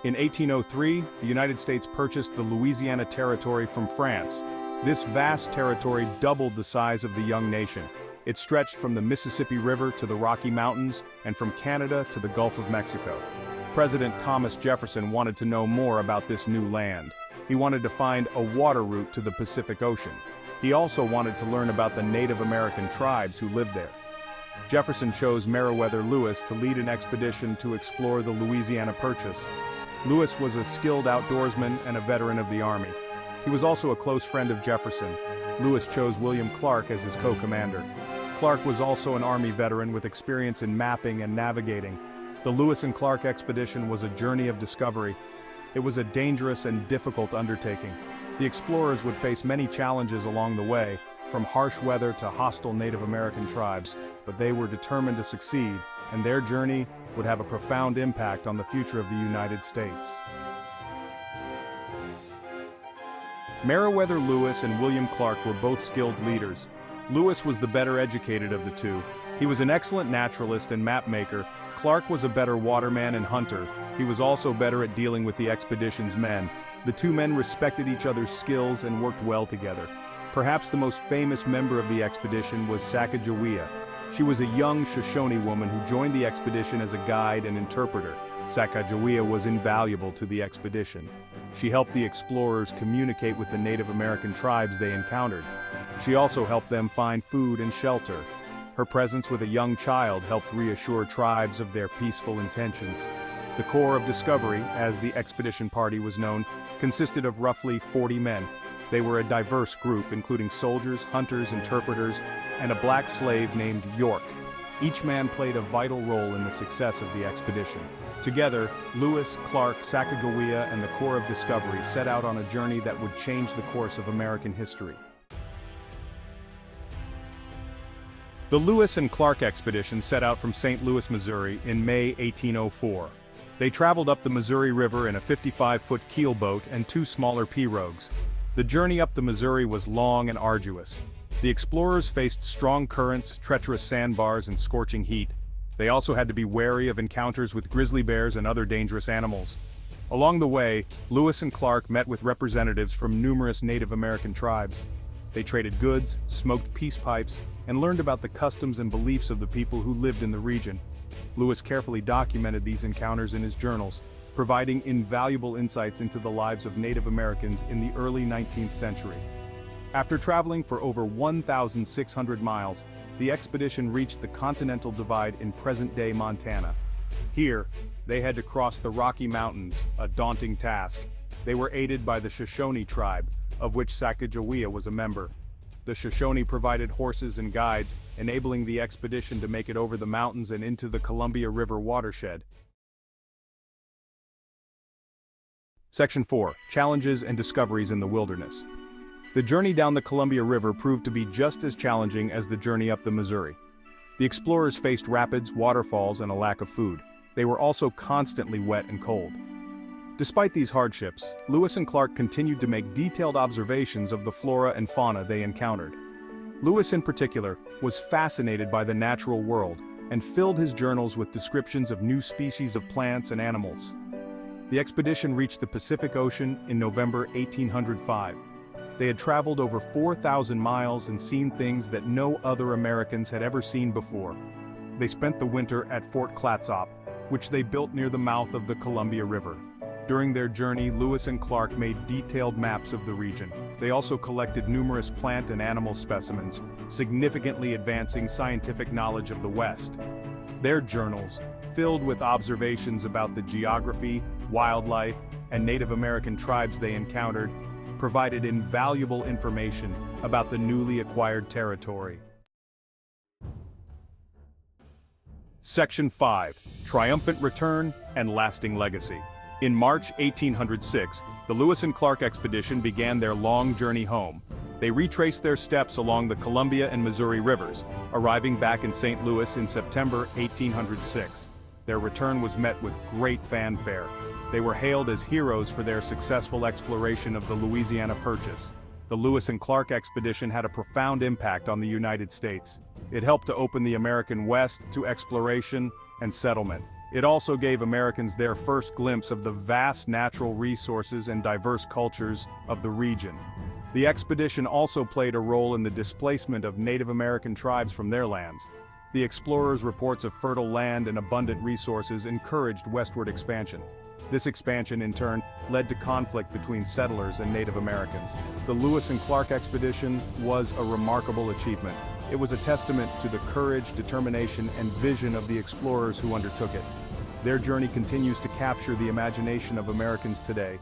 In 1803, the United States purchased the Louisiana Territory from France. This vast territory doubled the size of the young nation. It stretched from the Mississippi River to the Rocky Mountains and from Canada to the Gulf of Mexico. President Thomas Jefferson wanted to know more about this new land. He wanted to find a water route to the Pacific Ocean. He also wanted to learn about the Native American tribes who lived there. Jefferson chose Meriwether Lewis to lead an expedition to explore the Louisiana Purchase. Lewis was a skilled outdoorsman and a veteran of the Army. He was also a close friend of Jefferson. Lewis chose William Clark as his co-commander. Clark was also an Army veteran with experience in mapping and navigating. The Lewis and Clark expedition was a journey of discovery. It was a dangerous and difficult undertaking. The explorers would face many challenges along the way, from harsh weather to hostile Native American tribes, but they were determined to succeed, and their journey would have a profound impact on the future of the United States. Meriwether Lewis and William Clark were both skilled leaders. Lewis was the better educated of the two. He was an excellent naturalist and mapmaker. Clark was a better waterman and hunter. He was also better at dealing with the expedition's men. The two men respected each other's skills and worked well together. Perhaps the most famous member of the expedition was Sacagawea. She was a young Shoshone woman who joined the expedition as a guide and interpreter. Sacagawea was invaluable to the expedition. She helped the explorers communicate with the Native American tribes they encountered. She also helped them find food and shelter. Her presence with a young child helped reassure tribes of their peaceful intentions. The Corps of Discovery, as the expedition party was known, consisted of roughly 40 men. They were a diverse group, including soldiers, hunters, interpreters, and a black slave named York. Each man played a vital role in the success of the expedition. Together, Lewis, Clark, Sacagawea, and the Corps of Discovery set out on a journey that would change the course of American history. The Lewis and Clark expedition set out from St. Louis, Missouri in May 1804. They traveled up the Missouri River in a 55-foot keelboat and two smaller pirogues. The journey up the Missouri was long and arduous. The explorers faced strong currents, treacherous sandbars, and scorching heat. They also had to be wary of encounters with grizzly bears and other dangerous animals. Along the way, Lewis and Clark met with representatives from numerous Native American tribes. They traded goods, smoked peace pipes, and learned about the customs and beliefs of the people who lived in the region. Lewis carefully documented these encounters in his journals, providing invaluable insights into the lives of Native Americans in the early 19th century. After traveling for over 1,600 miles, the expedition reached the Continental Divide in present-day Montana. Here, they had to cross the Rocky Mountains, a daunting task. They were aided by the Shoshone tribe, of which Sacagawea was a member. The Shoshone provided horses and guides, enabling the expedition to make it over the mountains and into the Columbia River watershed. Section 4. Challenges and Discoveries in the Wilderness. The journey down the Columbia River proved to be just as challenging as the journey up the Missouri. The explorers faced rapids, waterfalls, and a lack of food. They were also constantly wet and cold. Despite these hardships, Lewis and Clark continued to make detailed observations of the flora and fauna they encountered. Lewis in particular was fascinated by the natural world and filled his journals with descriptions of new species of plants and animals. The expedition reached the Pacific Ocean in November 1805. They had traveled over 4,000 miles and seen things that no other Americans had ever seen before. They spent the winter at Fort Clatsop, which they built near the mouth of the Columbia River. During their journey, Lewis and Clark made detailed maps of the region. They also collected numerous plant and animal specimens, significantly advancing scientific knowledge of the West. Their journals, filled with observations about the geography, wildlife, and Native American tribes they encountered, provided invaluable information about the newly acquired territory. Section 5. Triumphant Return and Lasting Legacy. In March 1806, the Lewis and Clark expedition began their long journey home. They retraced their steps along the Columbia and Missouri rivers, arriving back in St. Louis in September 1806. Their return was met with great fanfare. They were hailed as heroes for their successful exploration of the Louisiana Purchase. The Lewis and Clark expedition had a profound impact on the United States. It helped to open the American West to exploration and settlement. It also gave Americans their first glimpse of the vast natural resources and diverse cultures of the region. The expedition also played a role in the displacement of Native American tribes from their lands. The explorers' reports of fertile land and abundant resources encouraged westward expansion. This expansion, in turn, led to conflict between settlers and Native Americans. The Lewis and Clark expedition was a remarkable achievement. It was a testament to the courage, determination, and vision of the explorers who undertook it. Their journey continues to capture the imagination of Americans today,